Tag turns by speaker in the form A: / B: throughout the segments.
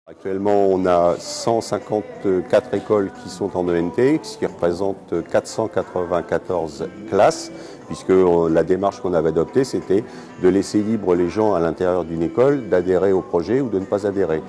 A: Actuellement, on a 154 écoles qui sont en ENT, ce qui représente 494 classes, puisque la démarche qu'on avait adoptée, c'était de laisser libre les gens à l'intérieur d'une école d'adhérer au projet ou de ne pas adhérer.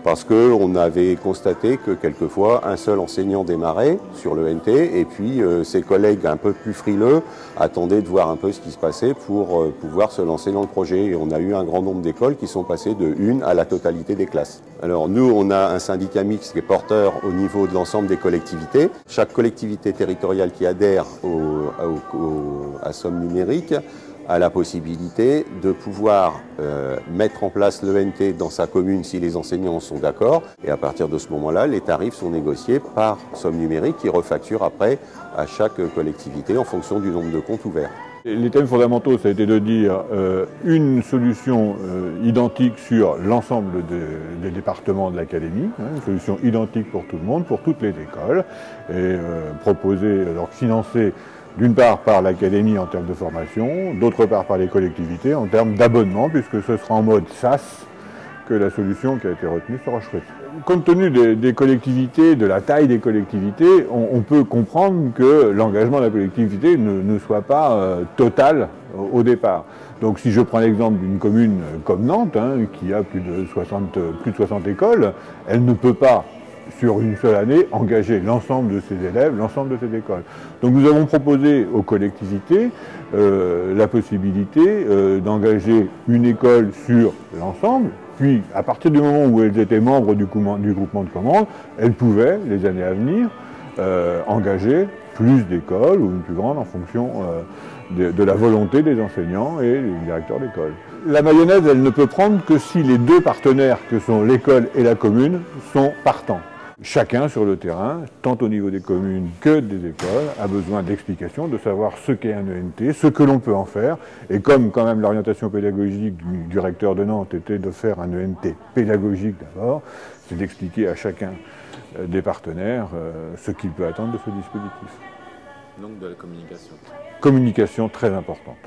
A: Parce qu'on avait constaté que quelquefois, un seul enseignant démarrait sur l'ENT et puis ses collègues un peu plus frileux attendaient de voir un peu ce qui se passait pour pouvoir se lancer dans le projet. Et on a eu un grand nombre d'écoles qui sont passées de une à la totalité des classes. Alors nous, on a un syndicat mixte qui est porteur au niveau de l'ensemble des collectivités. Chaque collectivité territoriale qui adhère à Somme Numérique a la possibilité de pouvoir mettre en place l'ENT dans sa commune si les enseignants sont d'accord. Et à partir de ce moment-là, les tarifs sont négociés par Somme Numérique qui refacture après à chaque collectivité en fonction du nombre de comptes ouverts.
B: Les thèmes fondamentaux, ça a été de dire une solution identique sur l'ensemble des départements de l'académie, une solution identique pour tout le monde, pour toutes les écoles, et proposer, alors financer d'une part par l'académie en termes de formation, d'autre part par les collectivités en termes d'abonnement, puisque ce sera en mode SaaS que la solution qui a été retenue sera choisie. Compte tenu des collectivités, de la taille des collectivités, on peut comprendre que l'engagement de la collectivité ne soit pas total au départ. Donc si je prends l'exemple d'une commune comme Nantes, qui a plus de 60 écoles, elle ne peut pas, sur une seule année, engager l'ensemble de ses élèves, l'ensemble de ses écoles. Donc nous avons proposé aux collectivités la possibilité d'engager une école sur l'ensemble, puis à partir du moment où elles étaient membres du groupement de commandes, elles pouvaient, les années à venir, engager plus d'écoles ou une plus grande en fonction de la volonté des enseignants et des directeurs d'école. La mayonnaise, elle ne peut prendre que si les deux partenaires que sont l'école et la commune sont partants. Chacun sur le terrain, tant au niveau des communes que des écoles, a besoin d'explications, de savoir ce qu'est un ENT, ce que l'on peut en faire. Et comme quand même l'orientation pédagogique du recteur de Nantes était de faire un ENT pédagogique d'abord, c'est d'expliquer à chacun des partenaires ce qu'il peut attendre de ce dispositif.
C: Donc de la communication.
B: Communication très importante.